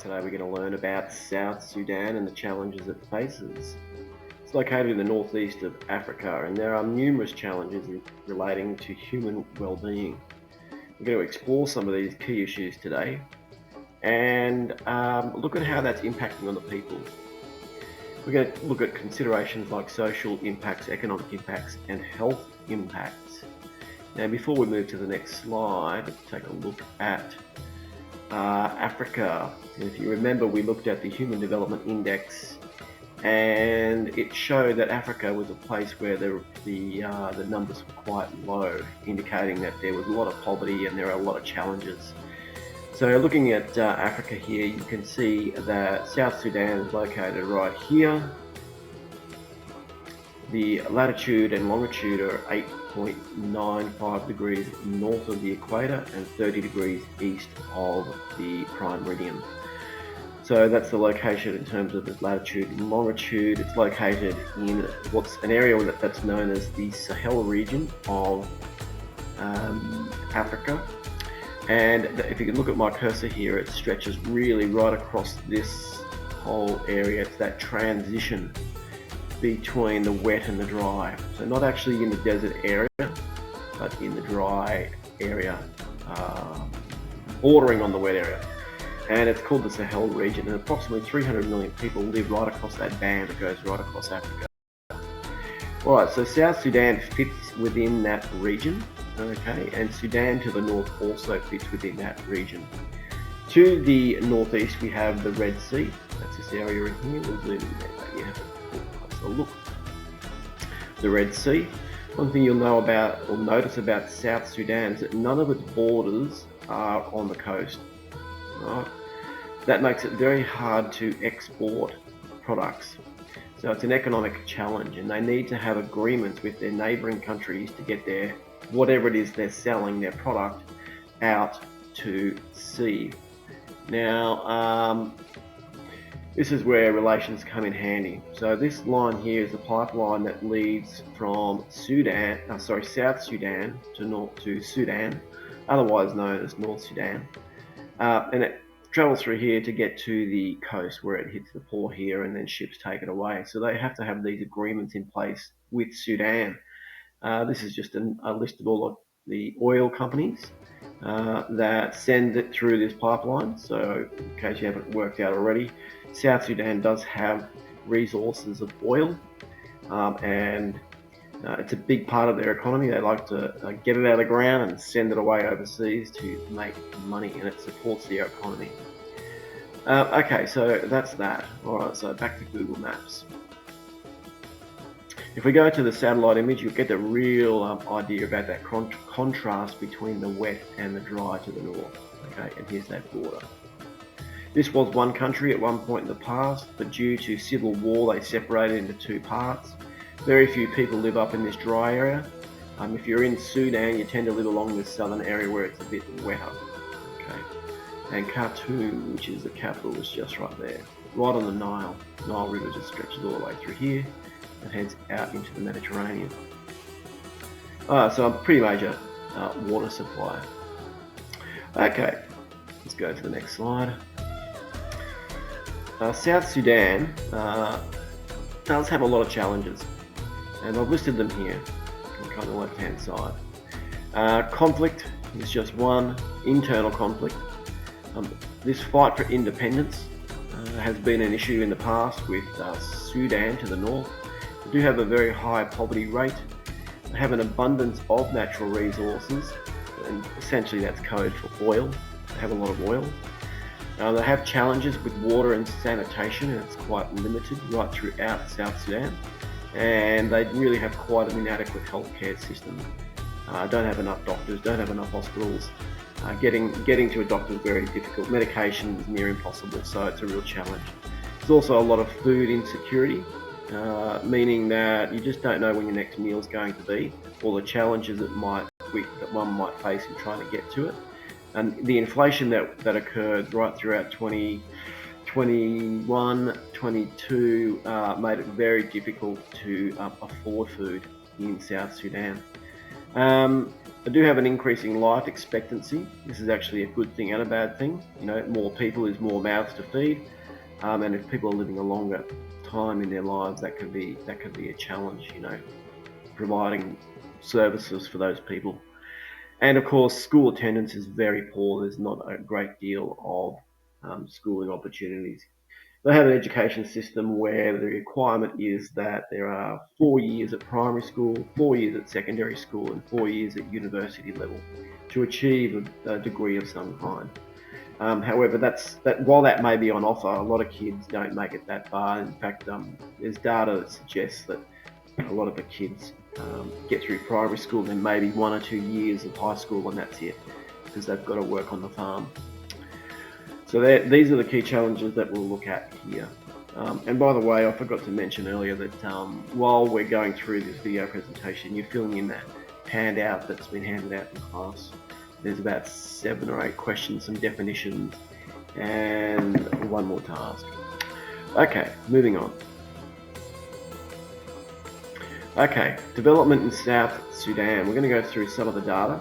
Today we're going to learn about South Sudan and the challenges it faces. It's located in the northeast of Africa, and there are numerous challenges relating to human well-being. We're going to explore some of these key issues today and look at how that's impacting on the people. We're going to look at considerations like social impacts, economic impacts, and health impacts. Now, before we move to the next slide, let's take a look at Africa. And if you remember, we looked at the Human Development Index, and it showed that Africa was a place where the numbers were quite low, indicating that there was a lot of poverty and there are a lot of challenges. So looking at Africa here, you can see that South Sudan is located right here. The latitude and longitude are 8.95 degrees north of the equator and 30 degrees east of the prime meridian. So that's the location in terms of the latitude and longitude. It's located in what's an area that's known as the Sahel region of Africa. And if you can look at my cursor here, it stretches really right across this whole area. It's that transition between the wet and the dry. So not actually in the desert area, but in the dry area, bordering on the wet area. And it's called the Sahel region, and approximately 300 million people live right across that band that goes right across Africa. Alright, so South Sudan fits within that region, okay, and Sudan to the north also fits within that region. To the northeast we have the Red Sea. That's this area in here. We'll zoom in there. You have a closer look. The Red Sea. One thing you'll know about or notice about South Sudan is that none of its borders are on the coast. Right? That makes it very hard to export products. So it's an economic challenge, and they need to have agreements with their neighbouring countries to get their whatever it is they're selling, their product, out to sea. Now, this is where relations come in handy. So this line here is a pipeline that leads from South Sudan to Sudan, otherwise known as North Sudan, and it travels through here to get to the coast where it hits the port here, and then ships take it away. So they have to have these agreements in place with Sudan. This is just a list of all of the oil companies that send it through this pipeline. So in case you haven't worked out already, South Sudan does have resources of oil, and it's a big part of their economy. They like to get it out of the ground and send it away overseas to make money, and it supports their economy. Okay, so that's that. Alright, so back to Google Maps. If we go to the satellite image, you'll get the real idea about that contrast between the wet and the dry to the north. Okay, and here's that border. This was one country at one point in the past, but due to civil war they separated into two parts. Very few people live up in this dry area. If you're in Sudan, you tend to live along this southern area where it's a bit wetter. Okay, and Khartoum, which is the capital, is just right there, right on the Nile. Nile River just stretches all the way through here and heads out into the Mediterranean. So a pretty major water supply. Okay, let's go to the next slide. South Sudan does have a lot of challenges, and I've listed them here on the left hand side. Conflict is just one, internal conflict. This fight for independence has been an issue in the past with Sudan to the north. They do have a very high poverty rate. They have an abundance of natural resources, and essentially that's code for oil. They have a lot of oil. They have challenges with water and sanitation, and it's quite limited right throughout South Sudan. And they really have quite an inadequate healthcare system. Don't have enough doctors, don't have enough hospitals. Getting to a doctor is very difficult. Medication is near impossible, so it's a real challenge. There's also a lot of food insecurity, meaning that you just don't know when your next meal is going to be, or the challenges that one might face in trying to get to it. And the inflation that occurred right throughout 2021, 22 made it very difficult to afford food in South Sudan. I do have an increasing life expectancy. This is actually a good thing and a bad thing. You know, more people is more mouths to feed, and if people are living a longer time in their lives, that can be a challenge. You know, providing services for those people. And of course, school attendance is very poor. There's not a great deal of schooling opportunities. They have an education system where the requirement is that there are 4 years at primary school, 4 years at secondary school, and 4 years at university level to achieve a degree of some kind. However, while that may be on offer, a lot of kids don't make it that far. In fact, there's data that suggests that a lot of the kids get through primary school, then maybe 1 or 2 years of high school, and that's it, because they've got to work on the farm. So these are the key challenges that we'll look at here. And by the way, I forgot to mention earlier that while we're going through this video presentation, you're filling in that handout that's been handed out in class. There's about 7 or 8 questions, some definitions, and one more task. Okay, moving on. Okay, development in South Sudan. We're going to go through some of the data,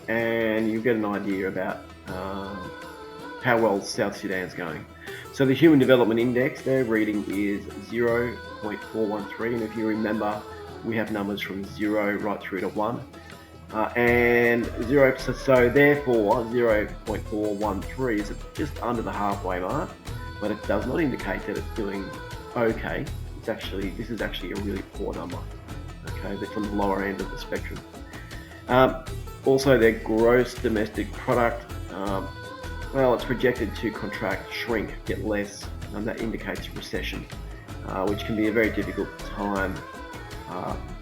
and you'll get an idea about how well South Sudan's going. So the Human Development Index, their reading is 0.413, and if you remember, we have numbers from 0 right through to 1. And so therefore 0.413 is just under the halfway mark, but it does not indicate that it's doing okay. This is actually a really poor number. Okay, that's on the lower end of the spectrum. Also, their gross domestic product, well, it's projected to contract, shrink, get less, and that indicates recession, which can be a very difficult time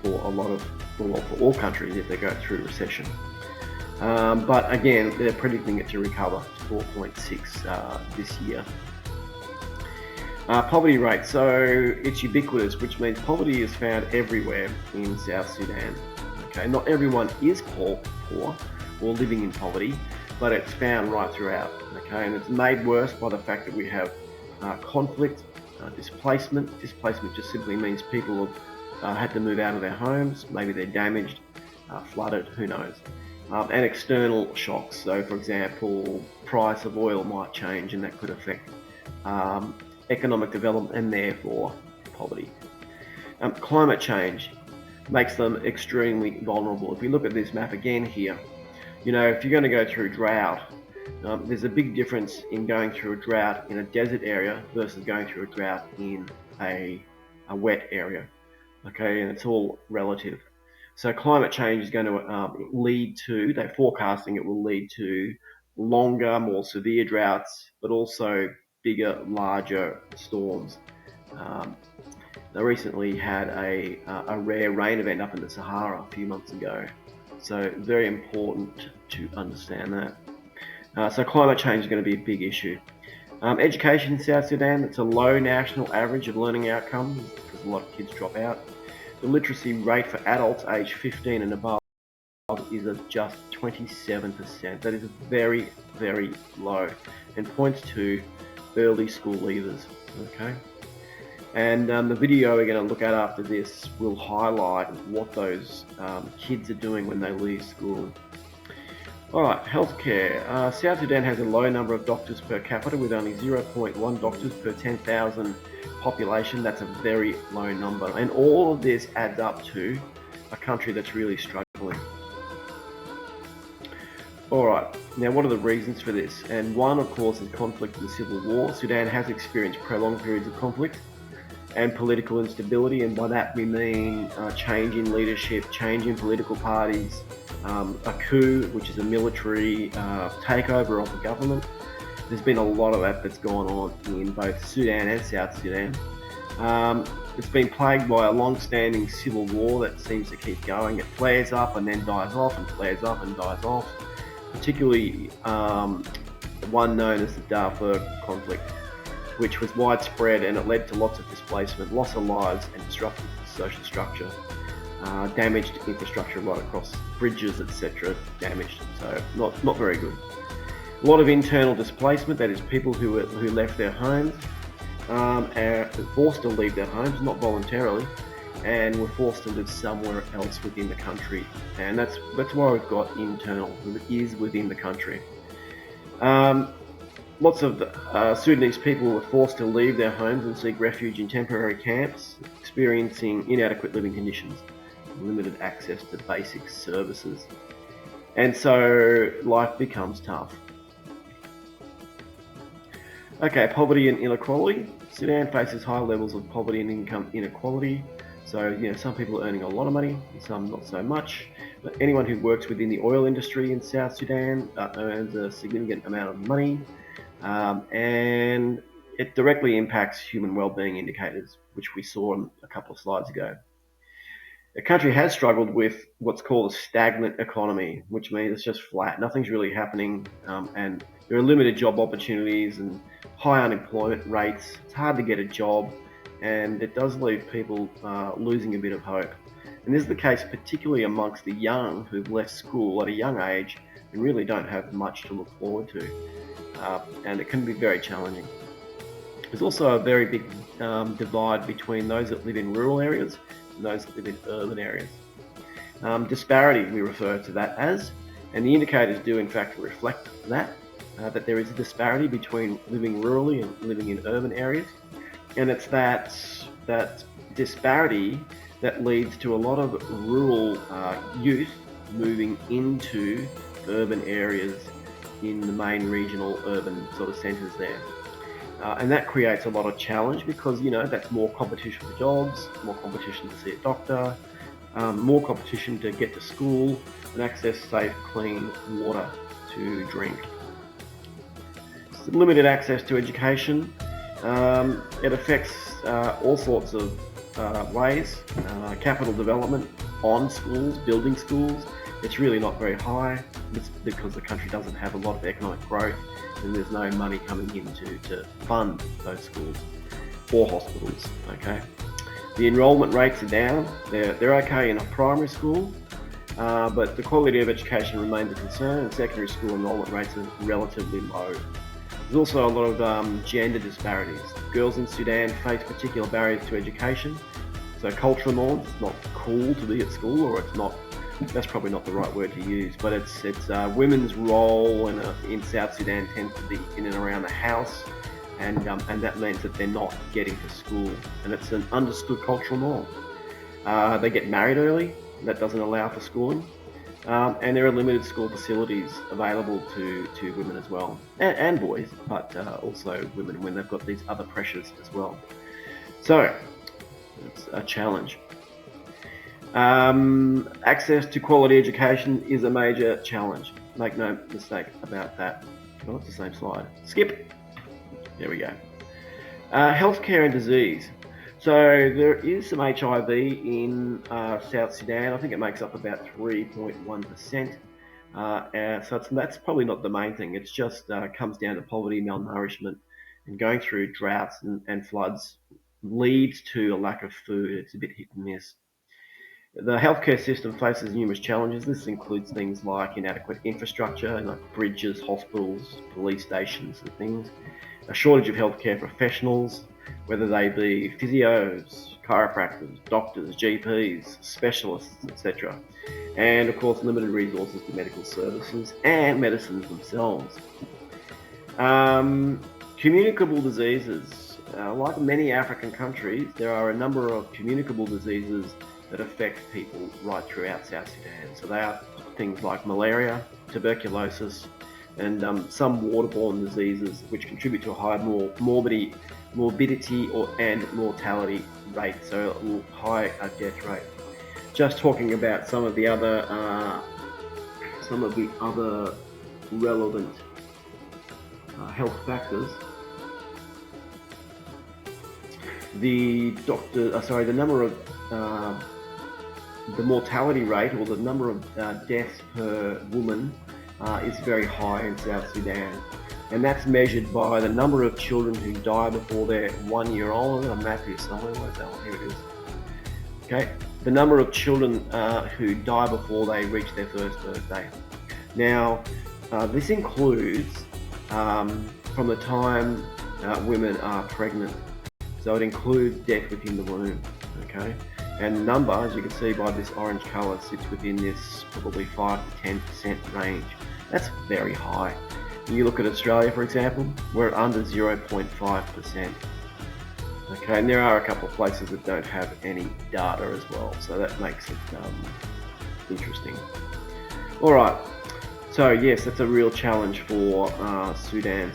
for all countries if they go through recession. But again, they're predicting it to recover to 4.6 this year. Poverty rate, so it's ubiquitous, which means poverty is found everywhere in South Sudan. Okay, not everyone is poor or living in poverty, but it's found right throughout. Okay, and it's made worse by the fact that we have conflict, displacement. Displacement just simply means people have had to move out of their homes. Maybe they're damaged, flooded, who knows. And external shocks. So, for example, price of oil might change, and that could affect economic development and therefore poverty. Climate change makes them extremely vulnerable. If we look at this map again here, you know, if you're going to go through drought, there's a big difference in going through a drought in a desert area versus going through a drought in a wet area. Okay, and it's all relative. So climate change is going to lead to, they're forecasting it will lead to longer, more severe droughts, but also bigger, larger storms. They recently had a rare rain event up in the Sahara a few months ago. So very important to understand that. So climate change is going to be a big issue. Education in South Sudan, it's a low national average of learning outcomes because a lot of kids drop out. The literacy rate for adults aged 15 and above is at just 27%. That is very, very low and points to early school leavers. Okay, and the video we're going to look at after this will highlight what those kids are doing when they leave school. Alright, healthcare. South Sudan has a low number of doctors per capita with only 0.1 doctors per 10,000 population. That's a very low number, and all of this adds up to a country that's really struggling. Alright, now what are the reasons for this? And one, of course, is conflict and civil war. Sudan has experienced prolonged periods of conflict and political instability, and by that we mean change in leadership, change in political parties, a coup, which is a military takeover of the government. There's been a lot of that that's gone on in both Sudan and South Sudan. It's been plagued by a long-standing civil war that seems to keep going. It flares up and then dies off, and flares up and dies off. Particularly the one known as the Darfur conflict, which was widespread and it led to lots of displacement, loss of lives, and disrupted social structure, damaged infrastructure right across, bridges, etc. damaged. So not very good. A lot of internal displacement, that is people who left their homes, are forced to leave their homes, not voluntarily, and were forced to live somewhere else within the country. And that's why we've got internal, it is within the country. Lots of Sudanese people were forced to leave their homes and seek refuge in temporary camps, experiencing inadequate living conditions, limited access to basic services. And so life becomes tough. Okay, poverty and inequality. Sudan faces high levels of poverty and income inequality. So, some people are earning a lot of money, and some not so much. But anyone who works within the oil industry in South Sudan earns a significant amount of money. And it directly impacts human well-being indicators, which we saw a couple of slides ago. The country has struggled with what's called a stagnant economy, which means it's just flat. Nothing's really happening, and there are limited job opportunities and high unemployment rates. It's hard to get a job, and it does leave people losing a bit of hope. And this is the case particularly amongst the young who've left school at a young age and really don't have much to look forward to. And it can be very challenging. There's also a very big divide between those that live in rural areas and those that live in urban areas. Disparity, we refer to that as, and the indicators do in fact reflect that there is a disparity between living rurally and living in urban areas. And it's that disparity that leads to a lot of rural youth moving into urban areas in the main regional urban sort of centres there. And that creates a lot of challenge because, that's more competition for jobs, more competition to see a doctor, more competition to get to school and access safe, clean water to drink. Limited access to education. It affects all sorts of ways. Capital development on schools, building schools, it's really not very high. It's because the country doesn't have a lot of economic growth and there's no money coming in to fund those schools or hospitals. Okay, the enrolment rates are down. They're okay in a primary school, but the quality of education remains a concern, and secondary school enrolment rates are relatively low. There's also a lot of gender disparities. Girls in Sudan face particular barriers to education. So cultural norms, it's not cool to be at school, or it's not, that's probably not the right word to use, but it's women's role in South Sudan tends to be in and around the house, and that means that they're not getting to school, and it's an understood cultural norm. They get married early, that doesn't allow for schooling. And there are limited school facilities available to women as well, and boys, but also women when they've got these other pressures as well. So it's a challenge. Access to quality education is a major challenge. Make no mistake about that. Oh, it's the same slide. Skip. There we go. Healthcare and disease. So there is some HIV in South Sudan. I think it makes up about 3.1%. So that's probably not the main thing. It's just comes down to poverty, malnourishment, and going through droughts and floods leads to a lack of food. It's a bit hit and miss. The healthcare system faces numerous challenges. This includes things like inadequate infrastructure, like bridges, hospitals, police stations and things. A shortage of healthcare professionals, whether they be physios, chiropractors, doctors, GPs, specialists, etc. And of course, limited resources to medical services and medicines themselves. Communicable diseases. Like many African countries, there are a number of communicable diseases that affect people right throughout South Sudan. So they are things like malaria, tuberculosis, and some waterborne diseases which contribute to a high morbidity and mortality rate, so a high death rate. Just talking about some of the other relevant health factors. The number of the mortality rate, or the number of deaths per woman, is very high in South Sudan, and that's measured by the number of children who die before they're 1 year old. I've got a map here somewhere. Where's that one? Here it is. Okay, the number of children who die before they reach their first birthday. Now, this includes from the time women are pregnant, so it includes death within the womb. Okay, And the number, as you can see by this orange colour, sits within this probably 5 to 10% range. That's very high. You look at Australia, for example, we're at under 0.5%. Okay, and there are a couple of places that don't have any data as well, so that makes it interesting. All right, so yes, that's a real challenge for South Sudan.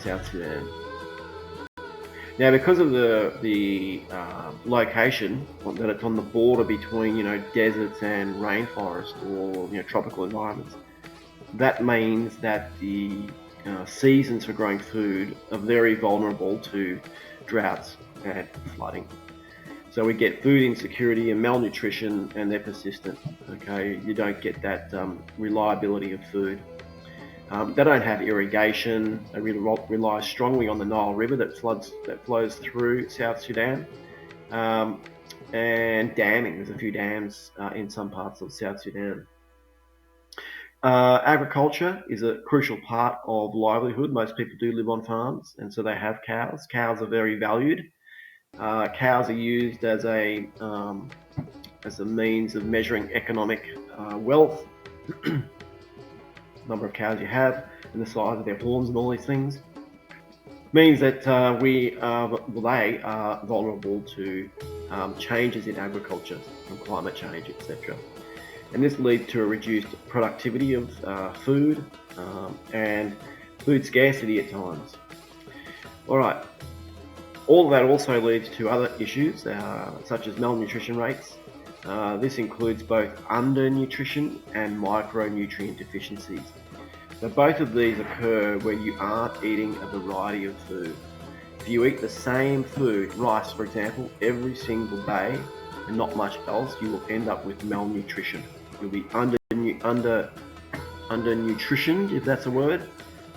Now, because of the location, that it's on the border between deserts and rainforest, or tropical environments, that means that the seasons for growing food are very vulnerable to droughts and flooding. So we get food insecurity and malnutrition, and they're persistent. Okay, you don't get that reliability of food. They don't have irrigation. They really rely strongly on the Nile River that flows through South Sudan, and damming. There's a few dams in some parts of South Sudan. Agriculture is a crucial part of livelihood. Most people do live on farms, and so they have cows. Cows are very valued. Cows are used as a means of measuring economic wealth. Number of cows you have and the size of their horns and all these things means that they are vulnerable to changes in agriculture from climate change, etc. And this leads to a reduced productivity of food and food scarcity at times. All right. All of that also leads to other issues such as malnutrition rates. This includes both undernutrition and micronutrient deficiencies. So both of these occur when you aren't eating a variety of food. If you eat the same food, rice for example, every single day and not much else, you will end up with malnutrition. You'll be undernutritioned, if that's a word,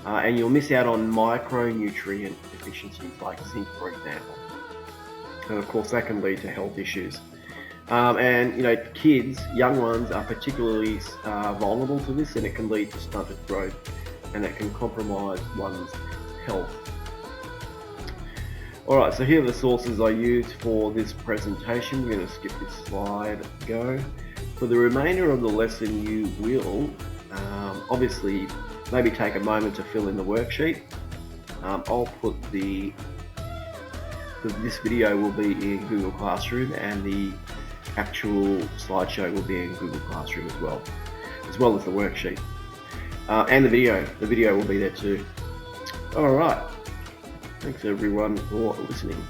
and you'll miss out on micronutrient deficiencies like zinc, for example. And of course that can lead to health issues. And kids, young ones, are particularly vulnerable to this, and it can lead to stunted growth, and it can compromise one's health. Alright, so here are the sources I used for this presentation. We're going to skip this slide, go. For the remainder of the lesson, you will obviously maybe take a moment to fill in the worksheet. I'll put this video will be in Google Classroom, and the actual slideshow will be in Google Classroom as well as the worksheet. And the video will be there too. Alright, thanks everyone for listening.